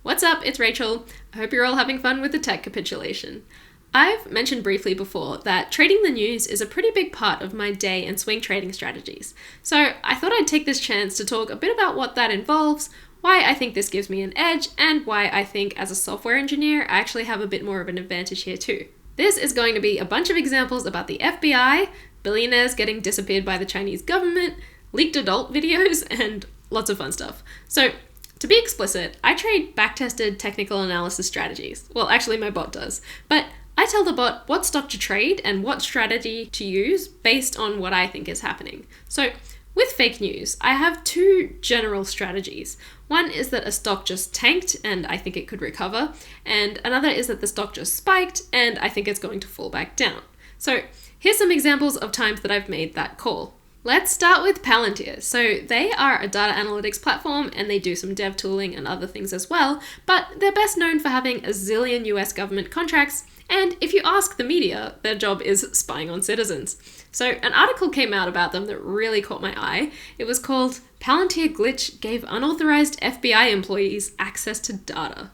What's up? It's Rachel. I hope you're all having fun with the tech capitulation. I've mentioned briefly before that trading the news is a pretty big part of my day and swing trading strategies. So I thought I'd take this chance to talk a bit about what that involves, why I think this gives me an edge, and why I think as a software engineer, I actually have a bit more of an advantage here too. This is going to be a bunch of examples about the FBI, billionaires getting disappeared by the Chinese government, leaked adult videos, and lots of fun stuff. So to be explicit, I trade backtested technical analysis strategies. Well, actually my bot does. But I tell the bot what stock to trade and what strategy to use based on what I think is happening. So with fake news, I have two general strategies. One is that a stock just tanked and I think it could recover, and another is that the stock just spiked and I think it's going to fall back down. So here's some examples of times that I've made that call. Let's start with Palantir. So they are a data analytics platform and they do some dev tooling and other things as well, but they're best known for having a zillion US government contracts, and if you ask the media, their job is spying on citizens. So an article came out about them that really caught my eye. It was called "Palantir Glitch Gave Unauthorized FBI Employees Access to Data."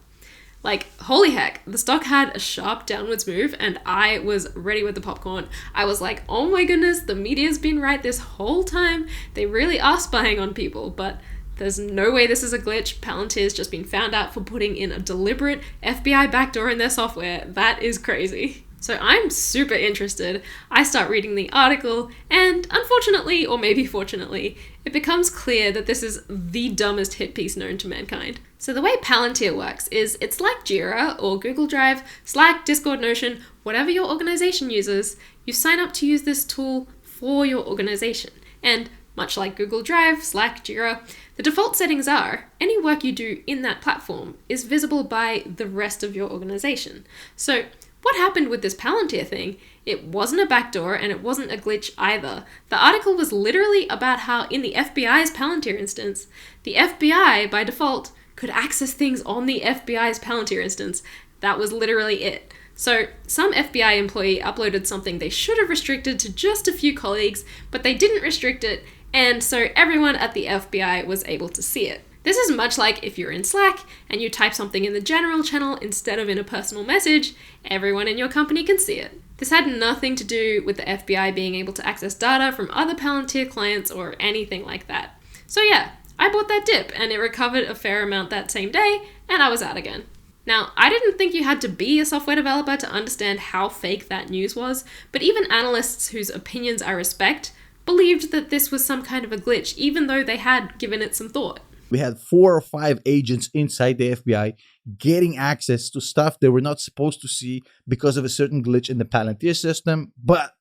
Like, holy heck, the stock had a sharp downwards move and I was ready with the popcorn. I was like, oh my goodness, the media's been right this whole time. They really are spying on people, but there's no way this is a glitch. Palantir's just been found out for putting in a deliberate FBI backdoor in their software. That is crazy. So I'm super interested. I start reading the article and unfortunately, or maybe fortunately, it becomes clear that this is the dumbest hit piece known to mankind. So the way Palantir works is it's like Jira or Google Drive, Slack, Discord, Notion, whatever your organization uses, you sign up to use this tool for your organization. And much like Google Drive, Slack, Jira, the default settings are any work you do in that platform is visible by the rest of your organization. So what happened with this Palantir thing? It wasn't a backdoor and it wasn't a glitch either. The article was literally about how in the FBI's Palantir instance, the FBI by default could access things on the FBI's Palantir instance. That was literally it. So some FBI employee uploaded something they should have restricted to just a few colleagues, but they didn't restrict it, and so everyone at the FBI was able to see it. This is much like if you're in Slack and you type something in the general channel instead of in a personal message, everyone in your company can see it. This had nothing to do with the FBI being able to access data from other Palantir clients or anything like that. So yeah, I bought that dip and it recovered a fair amount that same day and I was out again. Now, I didn't think you had to be a software developer to understand how fake that news was, but even analysts whose opinions I respect believed that this was some kind of a glitch, even though they had given it some thought. We had 4 or 5 agents inside the FBI getting access to stuff they were not supposed to see because of a certain glitch in the Palantir system, but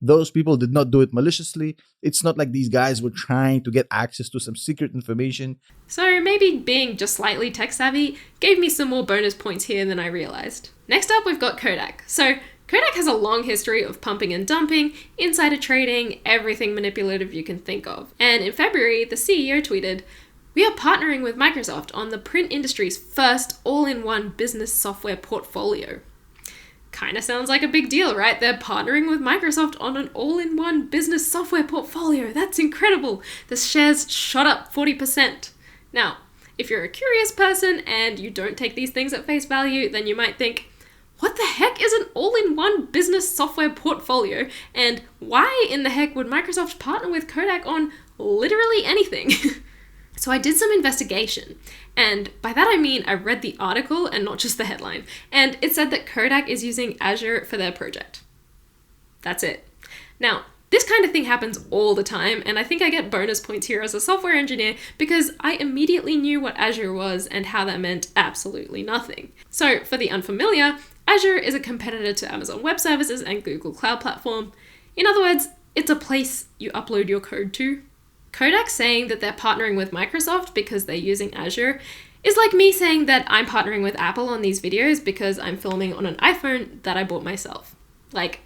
those people did not do it maliciously. It's not like these guys were trying to get access to some secret information. So maybe being just slightly tech savvy gave me some more bonus points here than I realized. Next up, we've got Kodak. So Kodak has a long history of pumping and dumping, insider trading, everything manipulative you can think of. And in February, the CEO tweeted, "We are partnering with Microsoft on the print industry's first all-in-one business software portfolio." Kinda sounds like a big deal, right? They're partnering with Microsoft on an all-in-one business software portfolio. That's incredible. The shares shot up 40%. Now, if you're a curious person and you don't take these things at face value, then you might think, what the heck is an all-in-one business software portfolio? And why in the heck would Microsoft partner with Kodak on literally anything? So I did some investigation, and by that I mean I read the article and not just the headline, and it said that Kodak is using Azure for their project. That's it. Now, this kind of thing happens all the time, and I think I get bonus points here as a software engineer because I immediately knew what Azure was and how that meant absolutely nothing. So for the unfamiliar, Azure is a competitor to Amazon Web Services and Google Cloud Platform. In other words, it's a place you upload your code to. Kodak saying that they're partnering with Microsoft because they're using Azure is like me saying that I'm partnering with Apple on these videos because I'm filming on an iPhone that I bought myself. Like,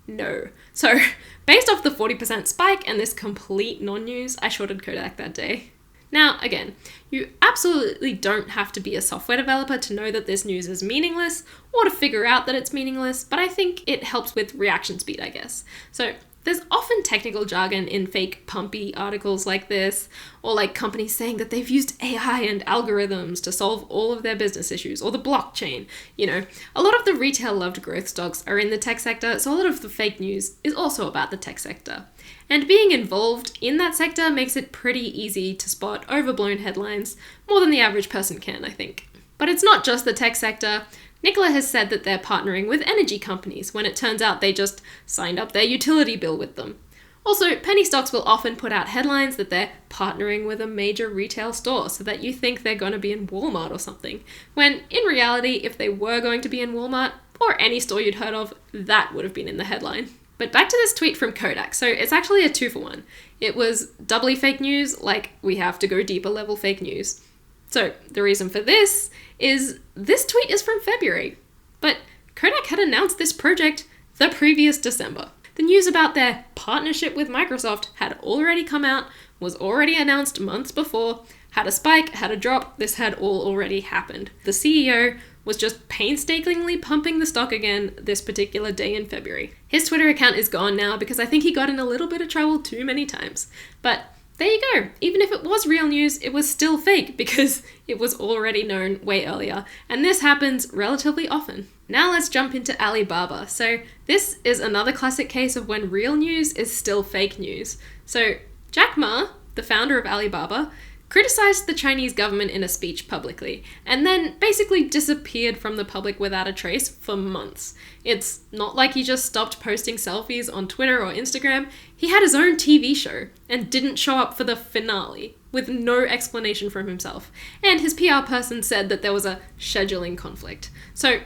no. So, based off the 40% spike and this complete non-news, I shorted Kodak that day. Now, again, you absolutely don't have to be a software developer to know that this news is meaningless or to figure out that it's meaningless, but I think it helps with reaction speed, I guess. So There's often technical jargon in fake pumpy articles like this, or like companies saying that they've used AI and algorithms to solve all of their business issues, or the blockchain. A lot of the retail-loved growth stocks are in the tech sector, so a lot of the fake news is also about the tech sector. And being involved in that sector makes it pretty easy to spot overblown headlines, more than the average person can, I think. But it's not just the tech sector. Nicola has said that they're partnering with energy companies when it turns out they just signed up their utility bill with them. Also, penny stocks will often put out headlines that they're partnering with a major retail store so that you think they're going to be in Walmart or something, when in reality, if they were going to be in Walmart or any store you'd heard of, that would have been in the headline. But back to this tweet from Kodak. So it's actually a 2-for-1. It was doubly fake news, like we have to go deeper level fake news. So the reason for this is this tweet is from February, but Kodak had announced this project the previous December. The news about their partnership with Microsoft had already come out, was already announced months before, had a spike, had a drop, this had all already happened. The CEO was just painstakingly pumping the stock again this particular day in February. His Twitter account is gone now because I think he got in a little bit of trouble too many times. But there you go. Even if it was real news, it was still fake because it was already known way earlier. And this happens relatively often. Now let's jump into Alibaba. So this is another classic case of when real news is still fake news. So Jack Ma, the founder of Alibaba, criticized the Chinese government in a speech publicly, and then basically disappeared from the public without a trace for months. It's not like he just stopped posting selfies on Twitter or Instagram. He had his own TV show and didn't show up for the finale, with no explanation from himself. And his PR person said that there was a scheduling conflict. So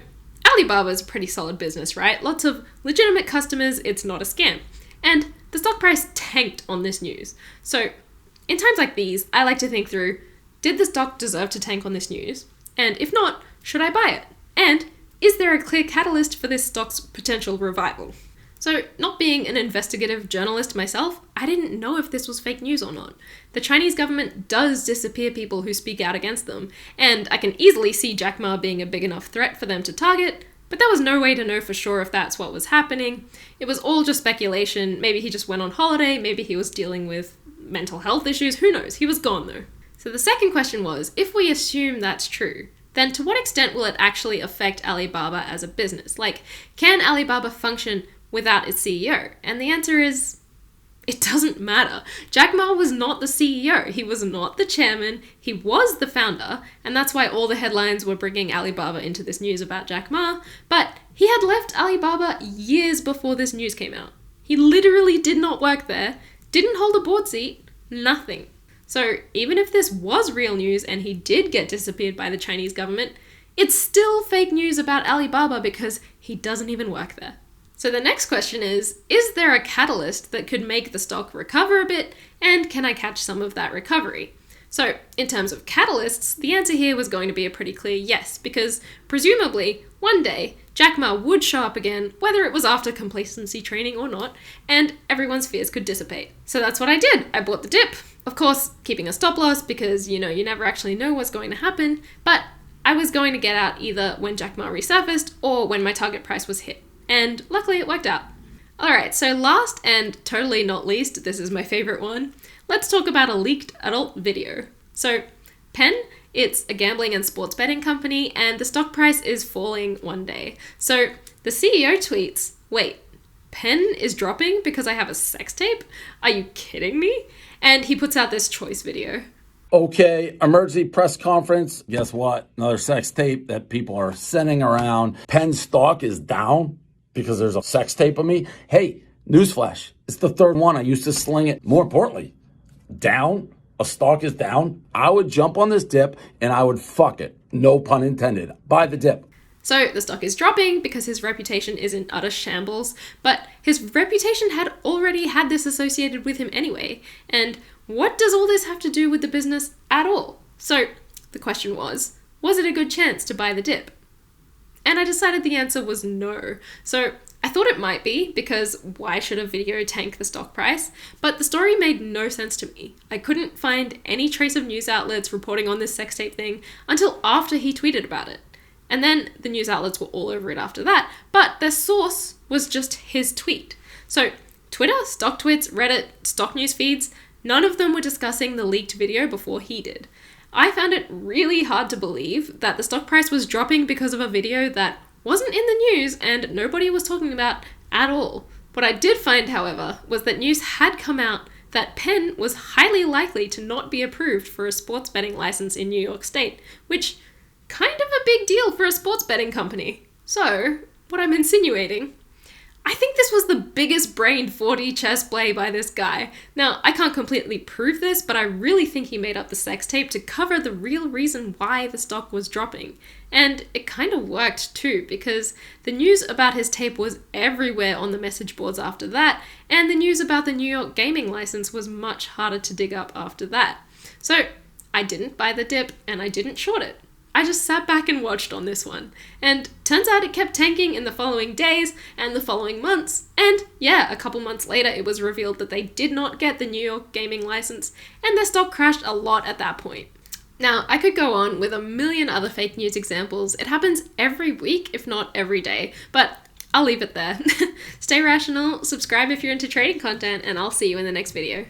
Alibaba's a pretty solid business, right? Lots of legitimate customers, it's not a scam. And the stock price tanked on this news. So in times like these, I like to think through, did the stock deserve to tank on this news? And if not, should I buy it? And is there a clear catalyst for this stock's potential revival? So, not being an investigative journalist myself, I didn't know if this was fake news or not. The Chinese government does disappear people who speak out against them, and I can easily see Jack Ma being a big enough threat for them to target, but there was no way to know for sure if that's what was happening. It was all just speculation. Maybe he just went on holiday, maybe he was dealing with mental health issues, who knows? He was gone though. So the second question was, if we assume that's true, then to what extent will it actually affect Alibaba as a business? Like, can Alibaba function without its CEO? And the answer is, it doesn't matter. Jack Ma was not the CEO. He was not the chairman. He was the founder. And that's why all the headlines were bringing Alibaba into this news about Jack Ma. But he had left Alibaba years before this news came out. He literally did not work there, didn't hold a board seat, nothing. So even if this was real news and he did get disappeared by the Chinese government, it's still fake news about Alibaba because he doesn't even work there. So the next question is there a catalyst that could make the stock recover a bit, and can I catch some of that recovery? So in terms of catalysts, the answer here was going to be a pretty clear yes, because presumably one day Jack Ma would show up again, whether it was after complacency training or not, and everyone's fears could dissipate. So that's what I did. I bought the dip. Of course, keeping a stop loss because, you never actually know what's going to happen, but I was going to get out either when Jack Ma resurfaced or when my target price was hit. And luckily it worked out. Alright, so last and totally not least, this is my favorite one, let's talk about a leaked adult video. So Penn, it's a gambling and sports betting company, and the stock price is falling one day. So the CEO tweets, wait, Penn is dropping because I have a sex tape? Are you kidding me? And he puts out this choice video. Okay, emergency press conference. Guess what? Another sex tape that people are sending around. Penn stock is down because there's a sex tape of me. Hey, newsflash, it's the third one. I used to sling it. More importantly, down, a stock is down. I would jump on this dip and I would fuck it. No pun intended. Buy the dip. So the stock is dropping because his reputation is in utter shambles, but his reputation had already had this associated with him anyway. And what does all this have to do with the business at all? So the question was it a good chance to buy the dip? And I decided the answer was no. So I thought it might be, because why should a video tank the stock price? But the story made no sense to me. I couldn't find any trace of news outlets reporting on this sex tape thing until after he tweeted about it. And then the news outlets were all over it after that, but their source was just his tweet. So Twitter, StockTwits, Reddit, stock news feeds, none of them were discussing the leaked video before he did. I found it really hard to believe that the stock price was dropping because of a video that wasn't in the news and nobody was talking about at all. What I did find, however, was that news had come out that Penn was highly likely to not be approved for a sports betting license in New York State, which kind of a big deal for a sports betting company. So, what I'm insinuating, I think this was the biggest brained 4D chess play by this guy. Now, I can't completely prove this, but I really think he made up the sex tape to cover the real reason why the stock was dropping. And it kind of worked too, because the news about his tape was everywhere on the message boards after that, and the news about the New York gaming license was much harder to dig up after that. So, I didn't buy the dip, and I didn't short it. I just sat back and watched on this one. And turns out it kept tanking in the following days and the following months. And yeah, a couple months later, it was revealed that they did not get the New York gaming license, and their stock crashed a lot at that point. Now, I could go on with a million other fake news examples. It happens every week, if not every day, but I'll leave it there. Stay rational, subscribe if you're into trading content, and I'll see you in the next video.